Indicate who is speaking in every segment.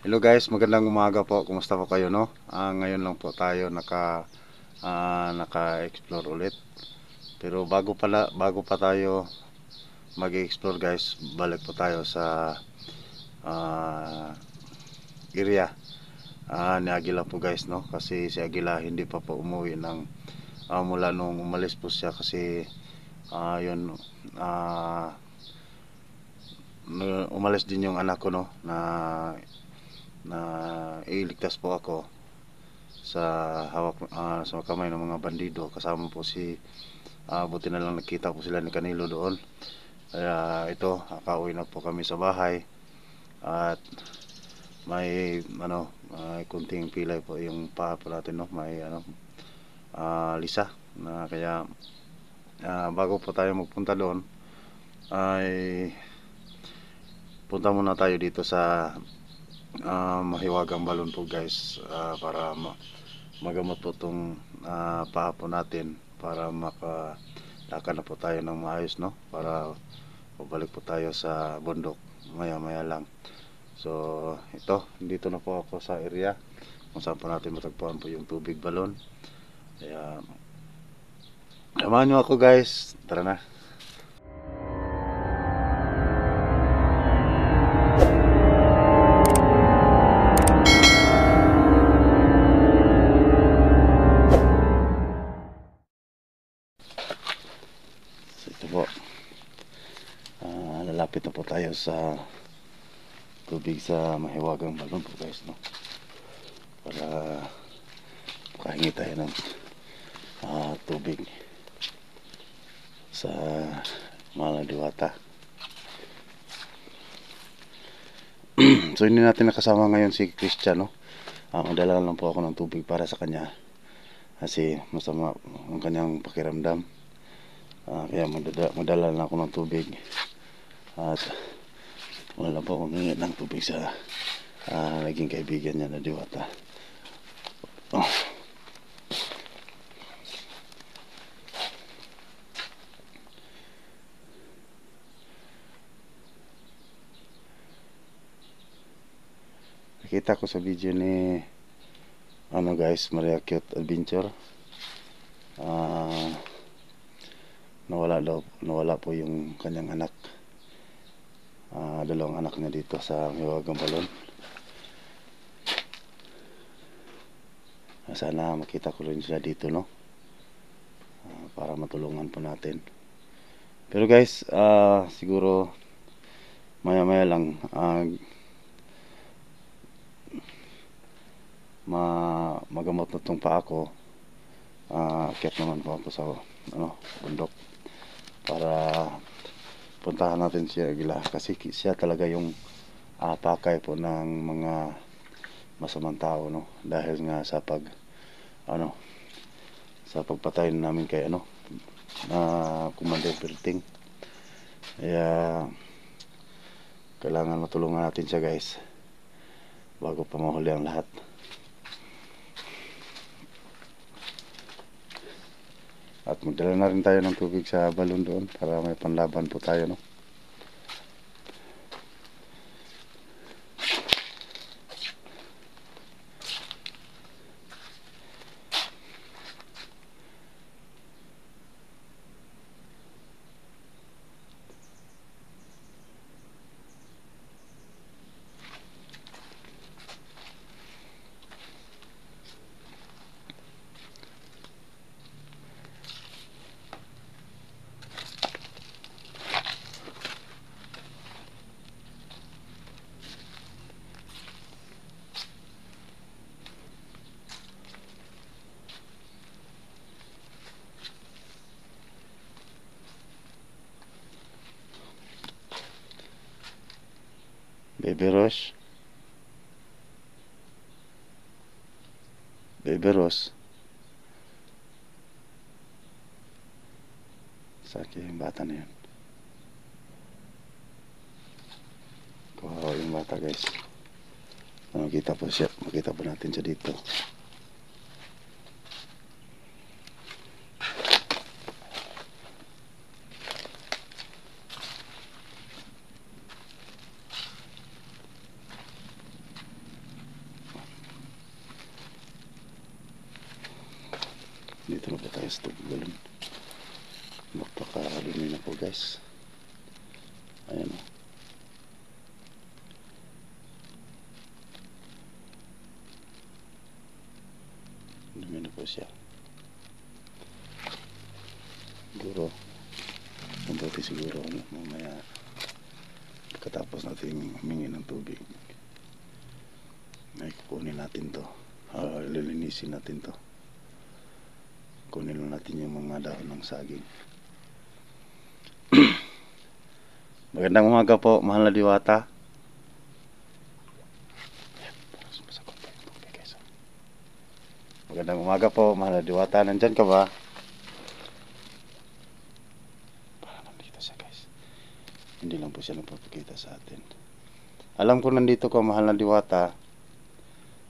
Speaker 1: Hello guys, magandang umaga po. Kumusta po kayo, no? Ngayon lang po tayo naka-explore ulit. Pero bago pa tayo mag-explore guys, balik po tayo sa ah, area ni Agila po guys, no? Kasi si Agila hindi pa po umuwi ng mula nung umalis po siya kasi yun ah, umalis din yung anak ko, no? Na iligtas po ako sa sa kamay ng mga bandido. Kasama po si buti na lang nakita po sila ni Canelo doon. Kaya ito, nakauwi na po kami sa bahay at may kunting pilay po yung paa po natin, no? May lisa na kaya bago po tayo magpunta doon ay punta muna tayo dito sa Mahiwagang Balon po guys, para magamot po itong paa po natin para makalakad na po tayo ng maayos, no? Para pabalik po tayo sa bundok maya maya lang. So ito, dito na po ako sa area kung saan po natin matagpuan po yung tubig balon. Kaya samahan nyo ako guys, tara na. So ito po, lalapit na po tayo sa tubig sa Mahiwagang Balon po guys, no? Para makahingi tayo ng tubig sa Mala Diwata. So hindi natin nakasama ngayon si Christian, no? Madala lang po ako ng tubig para sa kanya kasi masama ang kanyang pakiramdam. Kaya madala lang ako ng tubig at wala lang po akong hingi ng tubig sa naging kaibigan niya na Diwata. Nakita ko sa video ni guys, Maria Cute Adventure, nawala po yung kanyang anak, dalawang anak niya dito sa Mahiwagang Balon. Sana makita ko rin sila dito, no? Para matulungan po natin. Pero guys, siguro maya maya lang magamot na tong paa ko. Akyat naman po ako sa bundok para puntahan natin si Agila kasi siya talaga yung pakay po ng mga masamang tao, no? Dahil nga sa sa pagpatay namin kay Commander Perting. Kaya kailangan matulungan natin siya guys bago pa mahuli ang lahat. At magdala na rin tayo ng tubig sa balon doon para may panlaban po tayo, no? Baby Rose, Baby Rose, sakit yung bata na yun. Kawawa yung bata guys. Makita po natin siya dito. Dito na po tayo sa tubig balon. Napakadumi na po guys. Ayan o. Dumi na po siya. Siguro mabuti siguro mamaya pagkatapos natin humingi ng tubig ay kukunin natin to, lilinisin natin to, kunin lang natin yung mga dahon ng saging. Magandang umaga po mahal na diwata. Magandang umaga po mahal na diwata, nandyan ka ba? Hindi lang po siya nagpapakita sa atin. Alam ko nandito ka mahal na diwata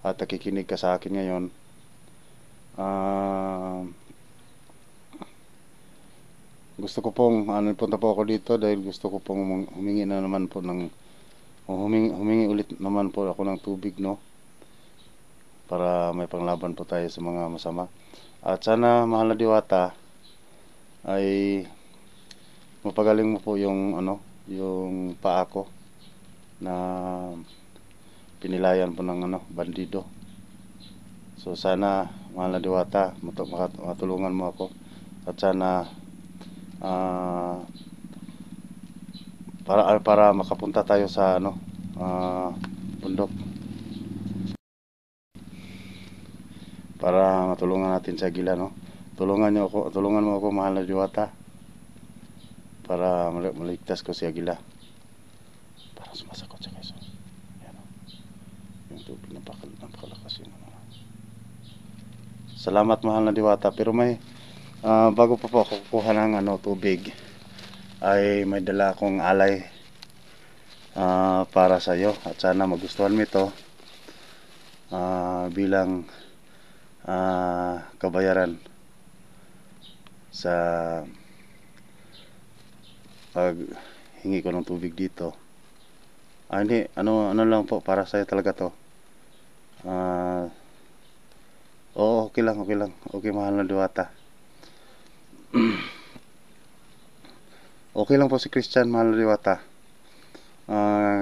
Speaker 1: at nakikinig ka sa akin ngayon. Gusto ko pong punta po ako dito dahil gusto ko pong humingi na naman po ng humingi ulit naman po ako ng tubig, no, para may panglaban po tayo sa mga masama. At sana mahal na diwata ay mapagaling mo po yung yung paa ko na pinilayan po ng bandido. So sana mahal na diwata matulungan mo ako at sana para makapunta tayo sa bundok, para matulungan natin sa Agila, no. Tulungan mo ako mahal na diwata para maligtas ko si Agila. Parang sumasakot siya guys. Yan, yung tubig napakalakas yung Salamat mahal na diwata. Pero may bago pa po ako kukuha ng tubig ay may dala akong alay para sa iyo at sana magustuhan mo ito bilang kabayaran sa pag hingi ko ng tubig dito. Hindi, ano lang po, para sa'yo talaga to. Okay lang. Okay mahal na diwata. Okay lang po si Christian mahal na diwata.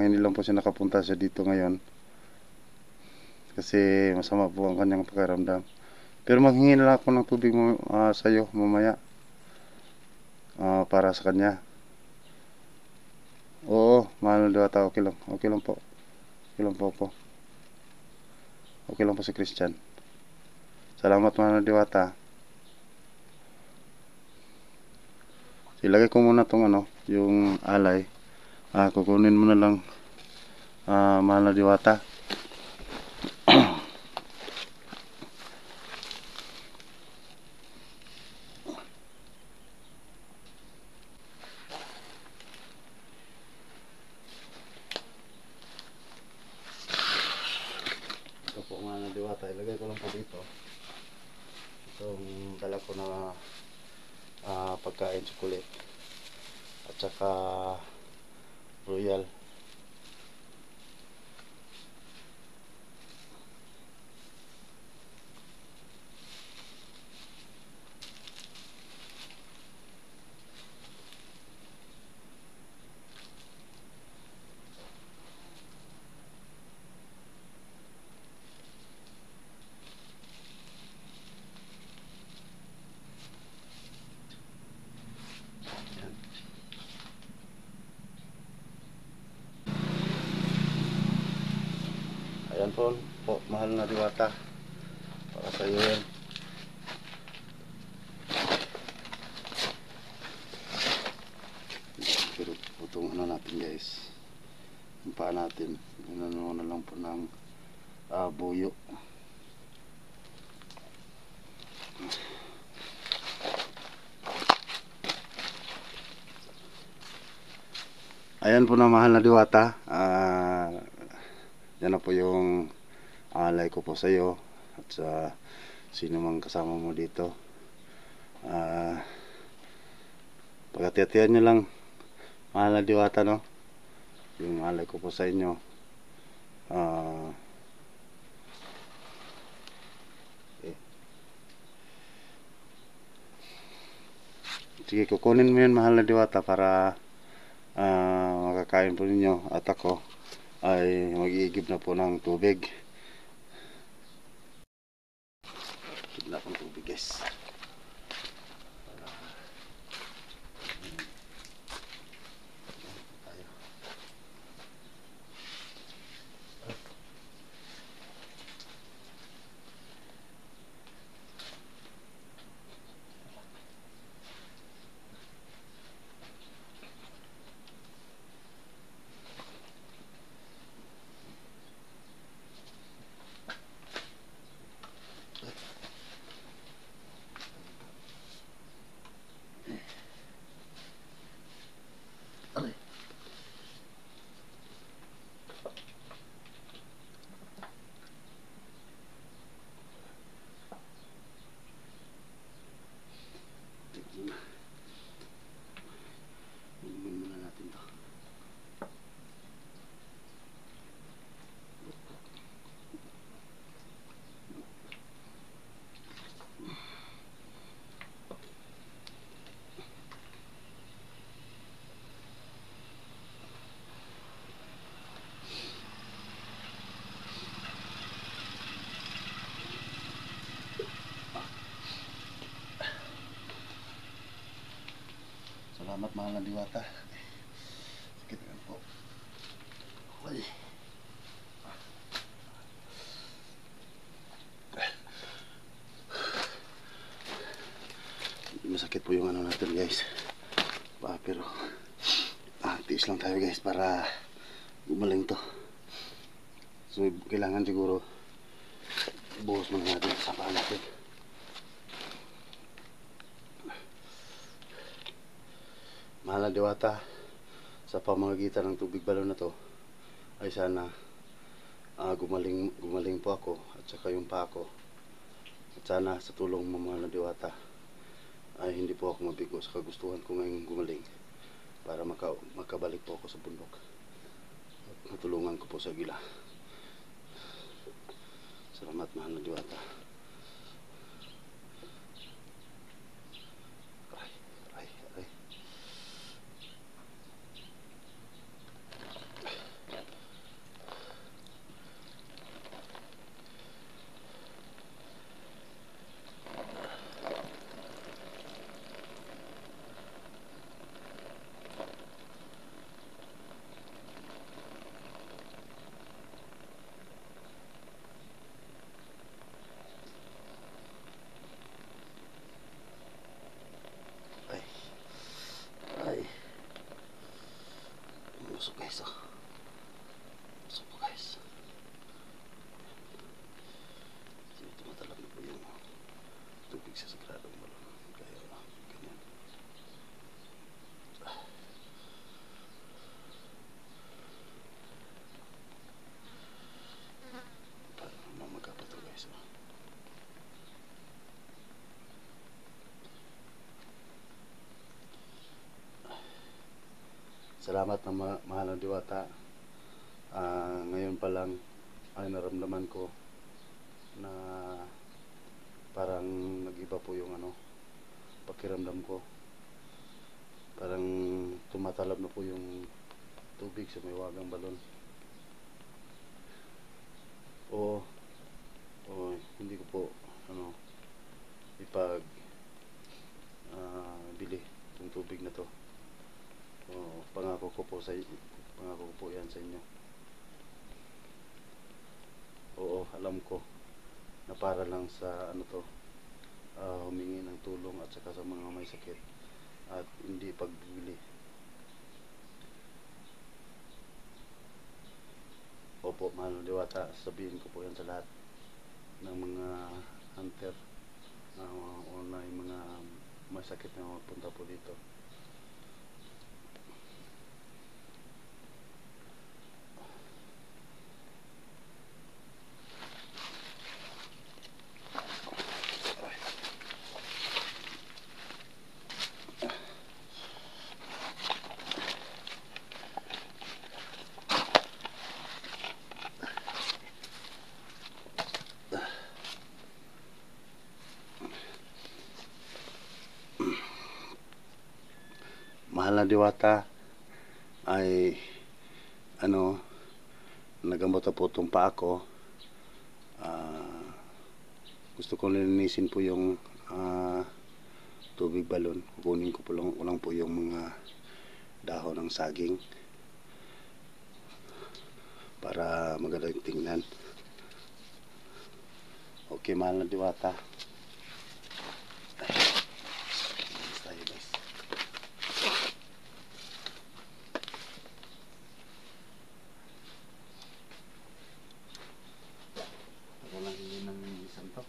Speaker 1: Hindi lang po siya nakapunta siya dito ngayon kasi masama po ang kanyang pakiramdam. Pero maghingi na lang ako ng tubig sa'yo mamaya para sa kanya. Oo, mahal na diwata, okay lang po. Okay lang po ako. Okay lang po si Christian. Salamat mahal na diwata. Ilagay ko muna tong yung alay. Kukunin mo na lang mahal na diwata. Mahal na diwata, ilagay ko lang po dito itong dala ko na pagkain, chocolate at saka royal. Ayan po, mahal na diwata, para sa iyo yan. Pero itong natin guys, yung paa natin, na lang po ng buyo. Ayan po na mahal na diwata. Yan na po yung alay ko po sa iyo at sa sino mang kasama mo dito. Pagkatiyatiyan nyo lang mahal na diwata, no, yung alay ko po sa inyo. Sige, kukunin mo yun, mahal na Diwata, para makakain po ninyo at ako ay mag-iigib na po ng tubig. Igib na akong tubig, guys. Inumin muna natin to. Salamat, mahal na Diwata. Sakit nga po. Okay. Masakit po yung ano natin, guys. Pero tiis lang tayo, guys, para gumaling to. So kailangan siguro buhos muna natin sa paa natin. Mahal na Diwata, sa pamamagitan ng tubig balon na to ay sana gumaling po ako at saka yung paa ko. At sana sa tulong mo, mahal na Diwata, ay hindi po ako mabigo sa kagustuhan ko ngayong gumaling para makabalik po ako sa bundok at matulungan ko po sa gila. Salamat, mahal na Diwata. Aray. Busog, guys, oh. Busog po, guys. Tumatalab na po yung tubig sa sagradong balon. Kaya ganyan. Parang mamaga pa ito, guys, oh. Salamat na mahal na Diwata. Ngayon pa lang ay naramdaman ko na parang nag-iba po yung pakiramdam ko. Parang tumatalab na po yung tubig sa may wagang balon. O hindi ko po bili itong tubig na to. Pangako ko po yan sa inyo. Oo, alam ko na para lang sa humingi ng tulong at saka sa mga may sakit at hindi pagbibili. Opo, mahal na Diwata, sabihin ko po yan sa lahat ng mga hunter o na yung mga may sakit na magpunta po dito. mahal na diwata ay nagamot na po itong paa ko. Gusto ko linisin po yung tubig balon. Kukunin ko po lang po yung mga dahon ng saging para maganda yung tingnan. Okay, mahal na diwata. Tayo guys. Ako lang hindi ng isang to.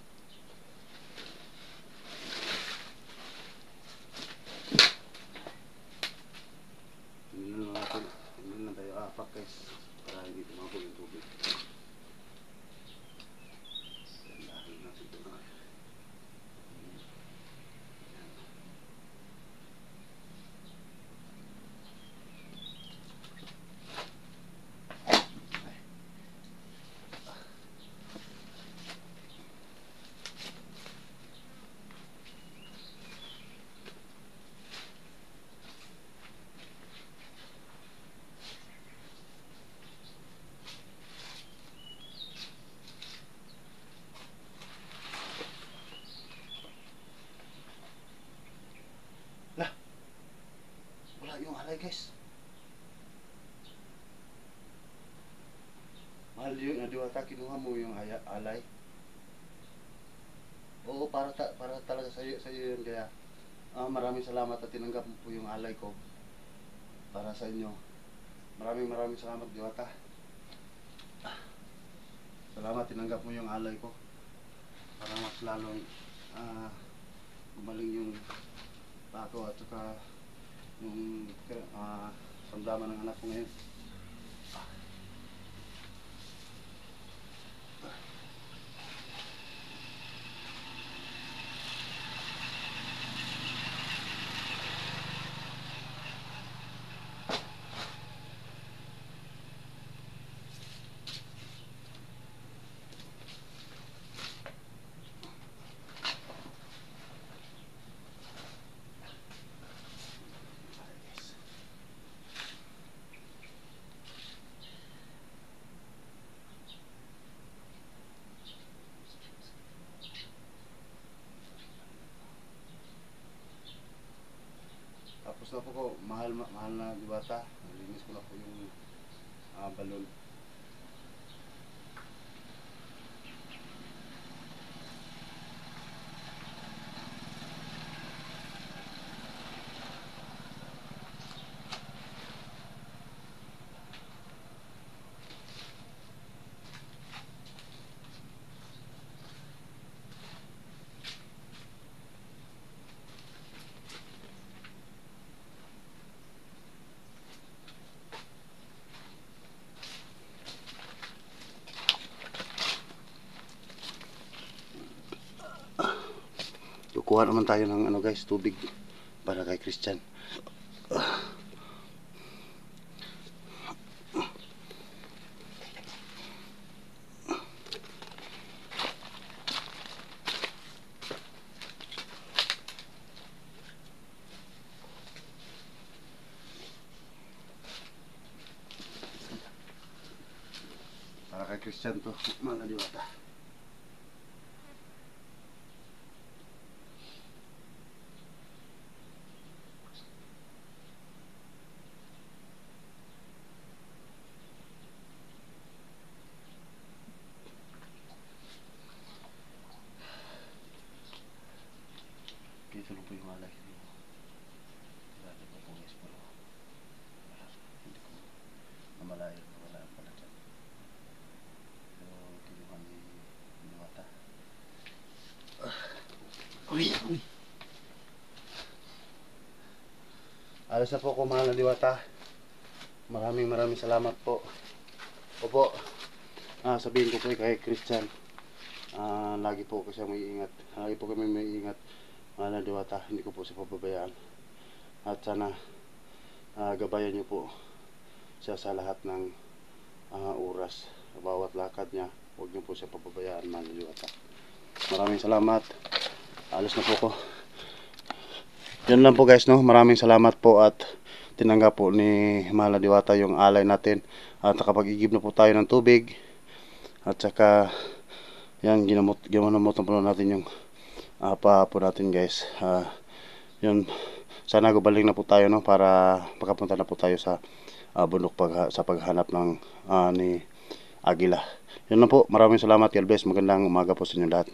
Speaker 1: Hindi na tayo apak guys para hindi tumabog yung tubig. Tandahin natin ito na. Wala yung alay guys. Mahal yung diwata, kinuha mo yung alay. Oo, para talaga sa iyo yun. Kaya maraming salamat at tinanggap mo po yung alay ko para sa inyo. Maraming salamat diwata. Salamat, tinanggap mo yung alay ko para mas lalong gumaling yung pako at saka yung samdaman ng anak ko ngayon. Tapos na po ko, mahal na diwata. Nalinis ko na po yung balon. Kukuha naman tayo ng guys, tubig para kay Christian. Para kay Christian to, mga diwata. Dito lang po yung alay. Dati po po guys, pero hindi ko namalayan pala dyan. Pero kinuha ni diwata. Uy! Alas na po ko, mahal na diwata. Maraming salamat po. Opo, sabihin ko po kay Christian, lagi po kasi may ingat. Lagi po kami may ingat. Mahal na diwata, hindi ko po siya pababayaan. At sana gabayan niyo po siya sa lahat ng oras. Sa bawat lakad niya, huwag niyo po siya pababayaan, mahal na diwata. Maraming salamat. Alas na po ko. Yun lang po guys, no. Maraming salamat po at tinanggap po ni Mahal na Diwata yung alay natin, at nakapag-igib na po tayo ng tubig, at saka yan, ginamotan po natin yung paa po natin guys. Yun, sana gubaling na po tayo, no, para makapunta na po tayo sa bundok sa paghanap ng ni Agila. Yun na po, maraming salamat. God bless, magandang umaga po sa inyo lahat.